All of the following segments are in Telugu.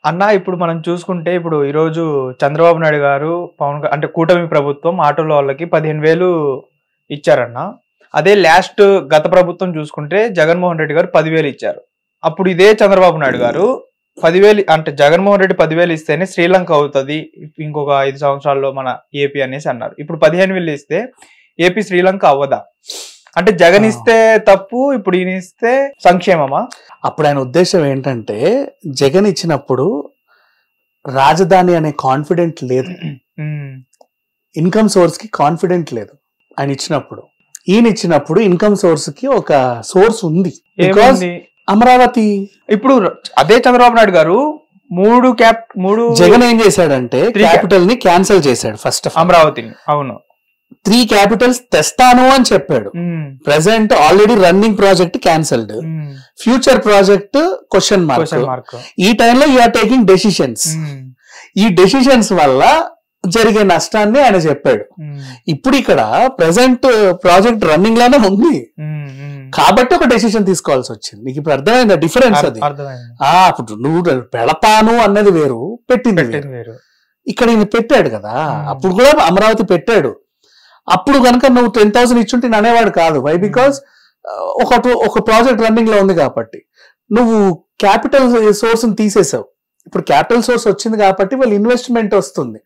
అన్న ఇప్పుడు మనం చూసుకుంటే ఇప్పుడు ఈరోజు చంద్రబాబు నాయుడు గారు అంటే కూటమి ప్రభుత్వం ఆటోల వాళ్ళకి 15,000 ఇచ్చారన్న. అదే గత ప్రభుత్వం చూసుకుంటే జగన్మోహన్ రెడ్డి గారు 10,000 ఇచ్చారు. అప్పుడు ఇదే చంద్రబాబు నాయుడు గారు 10,000 అంటే జగన్మోహన్ రెడ్డి 10,000 ఇస్తేనే శ్రీలంక అవుతుంది ఇంకొక 5 సంవత్సరాల్లో మన ఏపీ అనేసి అన్నారు. ఇప్పుడు 15,000 ఇస్తే ఏపీ శ్రీలంక అవ్వదా? అంటే జగన్ ఇస్తే తప్పు, ఇప్పుడు ఈయన ఇస్తే సంక్షేమమా? అప్పుడు ఆయన ఉద్దేశం ఏంటంటే జగన్ ఇచ్చినప్పుడు రాజధాని అనే కాన్ఫిడెంట్ లేదు, ఇన్కమ్ సోర్స్ కి కాన్ఫిడెంట్ లేదు. ఆయన ఇచ్చినప్పుడు ఈయన ఇచ్చినప్పుడు ఇన్కమ్ సోర్స్ కి ఒక సోర్స్ ఉంది. అమరావతి. ఇప్పుడు అదే చంద్రబాబు నాయుడు గారు మూడు జగన్ ఏం చేశాడంటే క్యాపిటల్ ని క్యాన్సిల్ చేశాడు. ఫస్ట్ అమరావతిని. అవును, 3 క్యాపిటల్స్ తెస్తాను అని చెప్పాడు. Present already running project cancelled, future project question mark. ఈ టైంలో యు ఆర్ టేకింగ్ డెసిషన్స్. ఈ డెసిషన్స్ వల్ల జరిగే నష్టాన్ని ఆయన చెప్పాడు. ఇప్పుడు ఇక్కడ ప్రెసెంట్ ప్రాజెక్ట్ రన్నింగ్ లానే ఉంది కాబట్టి ఒక డెసిషన్ తీసుకోవాల్సి వచ్చింది. నీకు ఇప్పుడు అర్థమైందా డిఫరెన్స్? అది అప్పుడు నువ్వు పెడతాను అన్నది వేరు, పెట్టింది వేరు. ఇక్కడ ఈయన పెట్టాడు కదా, అప్పుడు కూడా అమరావతి పెట్టాడు. అప్పుడు కనుక నువ్వు 10,000 ఇచ్చుంటే నేను అనేవాడు కాదు. వై? బికాస్ ఒక ప్రాజెక్ట్ రన్నింగ్ లో ఉంది కాబట్టి. నువ్వు క్యాపిటల్ సోర్స్ తీసేసావు. ఇప్పుడు క్యాపిటల్ సోర్స్ వచ్చింది కాబట్టి వాళ్ళు ఇన్వెస్ట్మెంట్ వస్తుంది.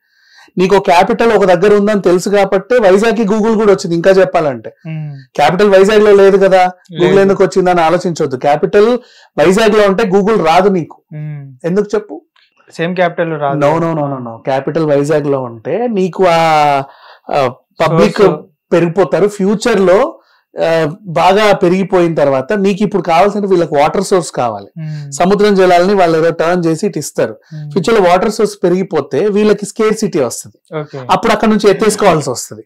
నీకు క్యాపిటల్ ఒక దగ్గర ఉందని తెలుసు కాబట్టి వైజాగ్ కి గూగుల్ కూడా వచ్చింది. ఇంకా చెప్పాలంటే క్యాపిటల్ వైజాగ్ లో లేదు కదా, గూగుల్ ఎందుకు వచ్చిందని ఆలోచించవద్దు. క్యాపిటల్ వైజాగ్ లో ఉంటే గూగుల్ రాదు నీకు. ఎందుకు చెప్పు? సేమ్ క్యాపిటల్ రాదు. నో. క్యాపిటల్ వైజాగ్ లో ఉంటే నీకు ఆ పబ్లిక్ పెరిగిపోతారు. ఫ్యూచర్ లో బాగా పెరిగిపోయిన తర్వాత నీకు ఇప్పుడు కావాల్సిన వీళ్ళకి వాటర్ సోర్స్ కావాలి. సముద్రం జలాలని వాళ్ళు ఏదో టర్న్ చేసి ఇటు ఇస్తారు. ఫ్యూచర్ లో వాటర్ సోర్స్ పెరిగిపోతే వీళ్ళకి స్కేర్సిటీ వస్తుంది. అప్పుడు అక్కడ నుంచి ఎత్తేసుకోవాల్సి వస్తుంది.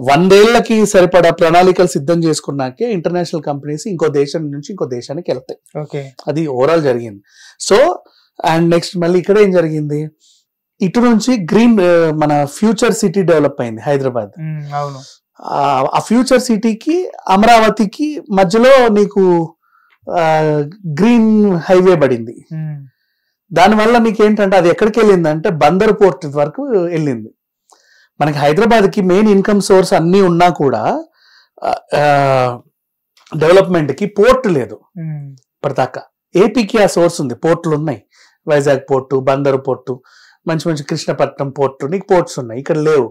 100 ఏళ్లకి సరిపడా ప్రణాళికలు సిద్ధం చేసుకున్నాకే ఇంటర్నేషనల్ కంపెనీస్ ఇంకో దేశం నుంచి ఇంకో దేశానికి వెళ్తాయి. అది ఓవరాల్ జరిగింది. సో అండ్ నెక్స్ట్ మళ్ళీ ఇక్కడ ఏం జరిగింది, ఇటు నుంచి గ్రీన్ మన ఫ్యూచర్ సిటీ డెవలప్ అయింది హైదరాబాద్. ఆ ఫ్యూచర్ సిటీకి అమరావతికి మధ్యలో నీకు గ్రీన్ హైవే పడింది. దానివల్ల నీకు ఏంటంటే అది ఎక్కడికి వెళ్ళిందంటే బందర్ పోర్ట్ వరకు వెళ్ళింది. మనకి హైదరాబాద్ కి మెయిన్ ఇన్కమ్ సోర్స్ అన్ని ఉన్నా కూడా డెవలప్మెంట్ కి పోర్ట్ లేదు ఇప్పటిదాకా. ఏపీకి ఆ సోర్స్ ఉంది, పోర్టులు ఉన్నాయి. వైజాగ్ పోర్టు, బందరు పోర్టు, మంచి మంచి కృష్ణపట్నం పోర్టు, నీకు పోర్ట్స్ ఉన్నాయి. ఇక్కడ లేవు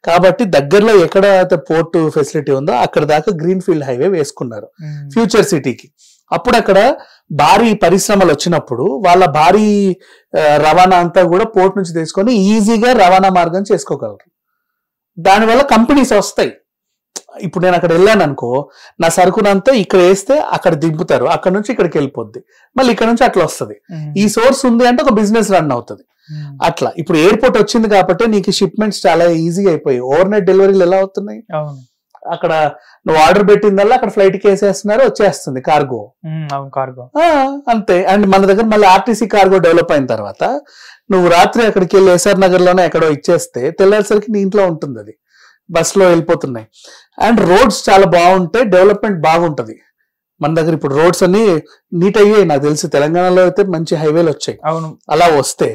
కాబట్టి దగ్గరలో ఎక్కడ పోర్టు ఫెసిలిటీ ఉందో అక్కడ దాకా గ్రీన్ ఫీల్డ్ హైవే వేసుకున్నారు ఫ్యూచర్ సిటీకి. అప్పుడు అక్కడ భారీ పరిశ్రమలు వచ్చినప్పుడు వాళ్ళ భారీ రవాణా అంతా కూడా పోర్ట్ నుంచి తీసుకొని ఈజీగా రవాణా మార్గం చేసుకోగలరు. దానివల్ల కంపెనీస్ వస్తాయి. ఇప్పుడు నేను అక్కడ వెళ్ళాను అనుకో, నా సరుకునంతా ఇక్కడ వేస్తే అక్కడ దింపుతారు, అక్కడ నుంచి ఇక్కడికి వెళ్ళిపోద్ది, మళ్ళీ ఇక్కడ నుంచి అట్లా వస్తుంది. ఈ సోర్స్ ఉంది అంటే ఒక బిజినెస్ రన్ అవుతుంది. అట్లా ఇప్పుడు ఎయిర్పోర్ట్ వచ్చింది కాబట్టి నీకు షిప్మెంట్స్ చాలా ఈజీగా అయిపోయాయి. ఓవర్ నైట్ డెలివరీలు ఎలా అవుతున్నాయి? అక్కడ నువ్వు ఆర్డర్ పెట్టిందల్లా అక్కడ ఫ్లైట్ కి వేసేస్తున్నారు, వచ్చేస్తుంది కార్గో. అంతే. అండ్ మన దగ్గర మళ్ళీ ఆర్టీసీ కార్గో డెవలప్ అయిన తర్వాత నువ్వు రాత్రి అక్కడికి వెళ్ళి ఎస్ఆర్ నగర్ లోనే ఎక్కడో ఇచ్చేస్తే తెల్లారిసరికి నీ ఇంట్లో ఉంటుంది. అది బస్ లో వెళ్ళిపోతున్నాయి. అండ్ రోడ్స్ చాలా బాగుంటాయి, డెవలప్మెంట్ బాగుంటది మన దగ్గర. ఇప్పుడు రోడ్స్ అన్ని నీట్ అయ్యాయి. నాకు తెలిసి తెలంగాణలో అయితే మంచి హైవేలు వచ్చాయి. అలా వస్తే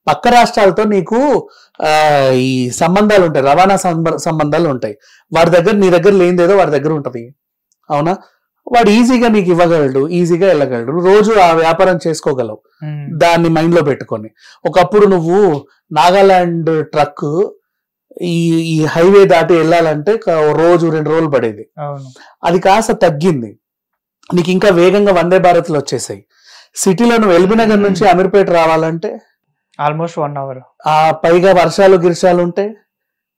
పక్క రాష్ట్రాలతో నీకు ఈ సంబంధాలు ఉంటాయి, రవాణా సంబంధాలు ఉంటాయి. వాడి దగ్గర నీ దగ్గర లేనిదేదో వాడి దగ్గర ఉంటది. అవునా? వాడు ఈజీగా నీకు ఇవ్వగలడు, ఈజీగా వెళ్ళగలడు, రోజు ఆ వ్యాపారం చేసుకోగలవు. దాన్ని మైండ్ లో పెట్టుకొని ఒకప్పుడు నువ్వు నాగాలాండ్ ట్రక్ ఈ హైవే దాటి వెళ్ళాలంటే రోజు 2 రోజులు పడేది. అది కాస్త తగ్గింది. నీకు ఇంకా వేగంగా వందే భారత్లు వచ్చేసాయి. సిటీలో నువ్వు ఎల్బీనగర్ నుంచి అమీర్పేట రావాలంటే ఆల్మోస్ట్ 1 hour. పైగా వర్షాలు గిరిశాలు ఉంటాయి.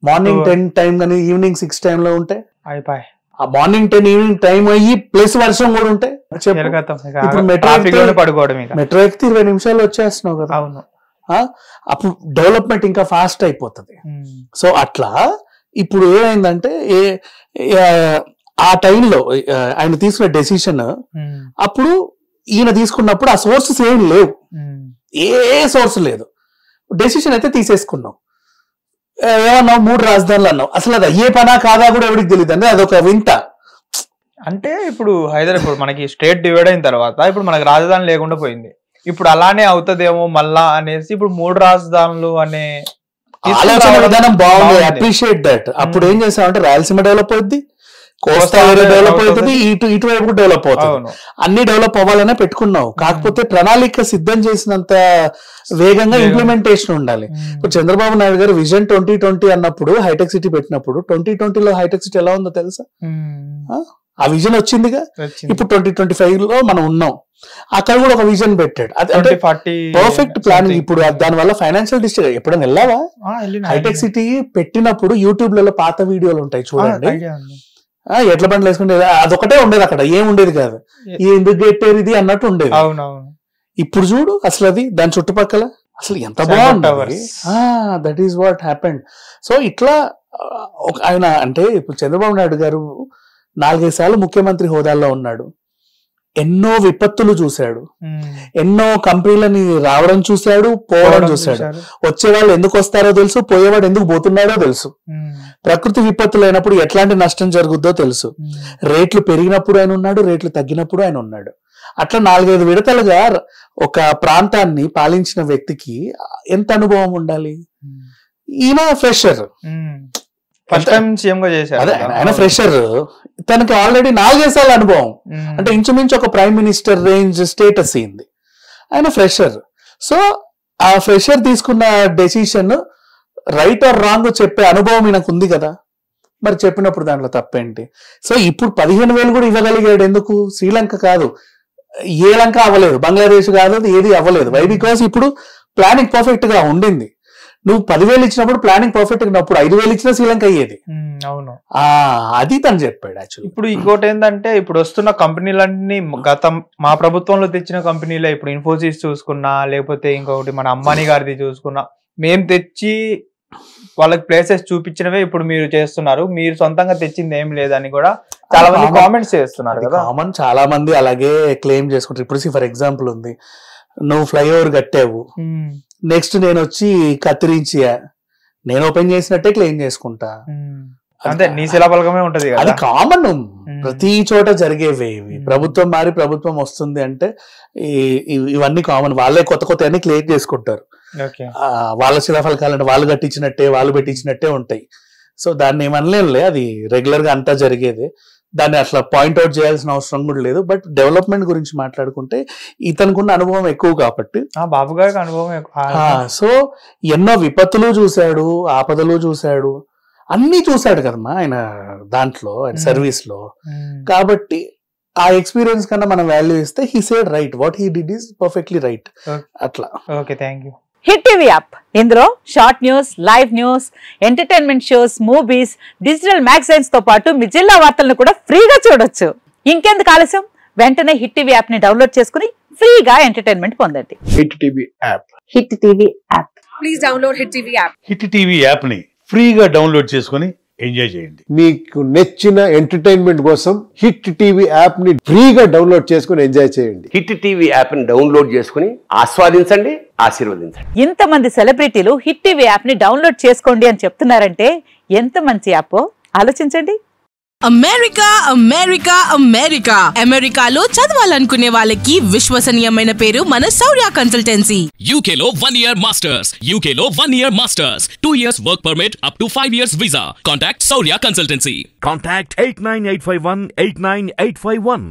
మార్నింగ్ 10 టైం కానీ ఈవినింగ్ 6 టైంలో ఉంటాయి. ఆ మార్నింగ్ 10 ఈవినింగ్ టైం అయ్యి ప్లస్ వర్షం కూడా ఉంటాయి. ఇప్పుడు మెట్రో ఎక్కితే 20 నిమిషాలు వచ్చేస్తున్నావు కదా. అప్పుడు డెవలప్మెంట్ ఇంకా ఫాస్ట్ అయిపోతుంది. సో అట్లా ఇప్పుడు ఏమైందంటే ఆ టైంలో ఆయన తీసుకున్న డెసిషన్ అప్పుడు ఈయన తీసుకున్నప్పుడు ఆ సోర్సెస్ ఏం లేవు, ఏ సోర్స్ లేదు. డెసిషన్ అయితే తీసేసుకున్నాం. ఏమన్నావు? 3 రాజధానులు అన్నావు. అసలు అది అయ్యే పనా కాదా కూడా ఎవరికి తెలియదు. అంటే అదొక వింత. అంటే ఇప్పుడు హైదరాబాద్ మనకి స్టేట్ డివైడ్ అయిన తర్వాత ఇప్పుడు మనకి రాజధాని లేకుండా పోయింది. ఇప్పుడు అలానే అవుతదేమో మళ్ళా అనేసి ఇప్పుడు 3 రాజధానులు అనే ఆలోచన విధానం బాగుంది, అప్రిషియేట్ దట్. అప్పుడు ఏం చేసామంటే రాయలసీమ డెవలప్ అవుద్ది, కోస్తా ఏరియా డెవలప్ అవుతుంది, ఇటువైపు డెవలప్ అవుతుంది, అన్ని డెవలప్ అవ్వాలనే పెట్టుకున్నావు. కాకపోతే ప్రణాళిక సిద్ధం చేసినంత వేగంగా ఇంప్లిమెంటేషన్ ఉండాలి. ఇప్పుడు చంద్రబాబు నాయుడు గారు విజన్ 2020 అన్నప్పుడు హైటెక్ సిటీ పెట్టినప్పుడు 2020లో హైటెక్ సిటీ ఎలా ఉందో తెలుసా? ఆ విజన్ వచ్చిందిగా. ఇప్పుడు 2025లో మనం ఉన్నాం, అక్కడ కూడా ఒక విజన్ పెట్టాడు. అంటే పర్ఫెక్ట్ ప్లానింగ్. ఇప్పుడు దాని వల్ల ఫైనాన్షియల్ డిస్ట్రిక్ట్ ఎప్పుడైనా వెళ్ళావా? హైటెక్ సిటీ పెట్టినప్పుడు యూట్యూబ్ లలో పాత వీడియోలు ఉంటాయి చూడండి, ఎట్ల బండ్లు వేసుకుంటే అదొకటే ఉండేది, అక్కడ ఏం ఉండేది కాదు, ఎందుకు పెట్టారు ఇది అన్నట్టు ఉండేది. ఇప్పుడు చూడు అసలు అది దాని చుట్టుపక్కల అసలు ఎంత బాగుంటుంది. That is what happened. So ఇట్లా ఆయన అంటే ఇప్పుడు చంద్రబాబు నాయుడు గారు 4-5 సార్లు ముఖ్యమంత్రి హోదాల్లో ఉన్నాడు, ఎన్నో విపత్తులు చూశాడు, ఎన్నో కంపెనీలని రావడం చూశాడు, పోవడం చూశాడు. వచ్చేవాళ్ళు ఎందుకు వస్తారో తెలుసు, పోయేవాడు ఎందుకు పోతున్నాడో తెలుసు. ప్రకృతి విపత్తులు అయినప్పుడు ఎట్లాంటి నష్టం జరుగుద్దో తెలుసు. రేట్లు పెరిగినప్పుడు ఆయన ఉన్నాడు, రేట్లు తగ్గినప్పుడు ఆయన ఉన్నాడు. అట్లా 4-5 విడతలుగా ఒక ప్రాంతాన్ని పాలించిన వ్యక్తికి ఎంత అనుభవం ఉండాలి? ఈయన ఫ్రెషర్, ఫస్ట్ టైం సీఎం గా చేశారు, ఆయన ఫ్రెషర్, తనకి ఆల్రెడీ 4 సార్ల అనుభవం, అంటే ఇంచుమించు ఒక ప్రైమ్ మినిస్టర్ రేంజ్ స్టేటస్ అయింది. ఆయన ఫ్రెషర్. సో ఆ ఫ్రెషర్ తీసుకున్న డెసిషన్ రైట్ ఆర్ రాంగ్ చెప్పే అనుభవం ఈయనకు ఉంది కదా, మరి చెప్పినప్పుడు దాంట్లో తప్పేంటి? సో ఇప్పుడు 15,000 కూడా ఇవ్వగలిగాడు. ఎందుకు? శ్రీలంక కాదు, ఏ లంక అవ్వలేదు, బంగ్లాదేశ్ కాదు, ఏది అవ్వలేదు. వై? బికాస్ ఇప్పుడు ప్లానింగ్ పర్ఫెక్ట్ గా ఉండింది. నువ్వు 10,000 ఇచ్చినప్పుడు ప్లానింగ్ పర్ఫెక్ట్ గా ఉన్నప్పుడు 5,000 ఇచ్చినా శ్రీలంక అయ్యేది. అవును, అది తను చెప్పాడు యాక్చువల్లీ. ఇప్పుడు ఇంకోటి ఏంటంటే ఇప్పుడు వస్తున్న కంపెనీలన్నీ మా ప్రభుత్వంలో తెచ్చిన కంపెనీలే. ఇప్పుడు ఇన్ఫోసిస్ చూసుకున్నా, లేకపోతే ఇంకొకటి మన అంబానీ గారిది చూసుకున్నా, మేము తెచ్చి వాళ్ళకి ప్లేసెస్ చూపించినవే ఇప్పుడు మీరు చేస్తున్నారు, మీరు సొంతంగా తెచ్చింది ఏం లేదని కూడా చాలా మంది కామెంట్స్ చేస్తున్నారు కదా. కామన్, చాలా మంది అలాగే క్లెయిమ్ చేసుకుంటారు. ఇప్పుడు ఫర్ ఎగ్జాంపుల్ ఉంది, నువ్వు ఫ్లైఓవర్ కట్టావు, నెక్స్ట్ నేను వచ్చి కత్తిరించి నేను ఓపెన్ చేసినట్టే క్లెయిమ్ చేసుకుంటా, అంటే నీ శిలాఫలకమే ఉంటది. అది కామన్, ప్రతి చోట జరిగేవే ఇవి. ప్రభుత్వం మారి ప్రభుత్వం వస్తుంది అంటే ఇవన్నీ కామన్. వాళ్ళే కొత్త అన్ని క్లియర్ చేసుకుంటారు. వాళ్ళ శిలాఫలకాలంటే వాళ్ళు కట్టించినట్టే, వాళ్ళు పెట్టించినట్టే ఉంటాయి. సో దాన్ని ఏమనలేనులే, అది రెగ్యులర్ గా అంతా జరిగేదే. దాన్ని అట్లా పాయింట్అవుట్ చేయాల్సిన అవసరం కూడా లేదు. బట్ డెవలప్మెంట్ గురించి మాట్లాడుకుంటే ఇతనుకున్న అనుభవం ఎక్కువ కాబట్టి, బాబు గారికి అనుభవం ఎక్కువ. సో ఎన్నో విపత్తులు చూశాడు, ఆపదలు చూశాడు, అన్ని చూశాడు కదమ్మా ఆయన దాంట్లో, ఆయన సర్వీస్ లో. కాబట్టి ఆ ఎక్స్పీరియన్స్ కన్నా మనం వాల్యూ ఇస్తే he said right, what he did is perfectly right. అట్లా. Okay, thank you. Hit TV app, ఇందులో short news, live news, entertainment shows, movies, digital magazines తో పాటు మీ జిల్లా వార్తలను కూడా ఫ్రీగా చూడొచ్చు. ఇంకెందుకు ఆలస్యం, వెంటనే హిట్ టీవీ యాప్ ని డౌన్లోడ్ చేసుకుని ఫ్రీగా ఎంటర్టైన్మెంట్ పొందండి. Hit TV app, hit TV app, please download hit TV app. Hit TV app ని ఫ్రీగా డౌన్లోడ్ చేసుకుని ఎంజాయ్ చేయండి. మీకు నచ్చిన ఎంటర్టైన్మెంట్ కోసం హిట్ టీవీ యాప్ ని ఫ్రీగా డౌన్లోడ్ చేసుకుని ఎంజాయ్ చేయండి. హిట్ టీవీ యాప్ ని డౌన్లోడ్ చేసుకుని ఆస్వాదించండి, ఆశీర్వదించండి. ఇంతమంది సెలబ్రిటీలు హిట్ టీవీ యాప్ ని డౌన్లోడ్ చేసుకోండి అని చెప్తున్నారంటే ఎంత మంచి యాప్ ఆలోచించండి. అమెరికా అమెరికా అమెరికా అమెరికాలో చదవాలనుకునే వాళ్ళకి విశ్వసనీయమైన పేరు మన శౌర్య కన్సల్టెన్సీ. UK లో 1 year masters, UK లో 1 year masters, 2 years work permit up to 5 years visa. Contact Saurya Consultancy. Contact 89851 89851.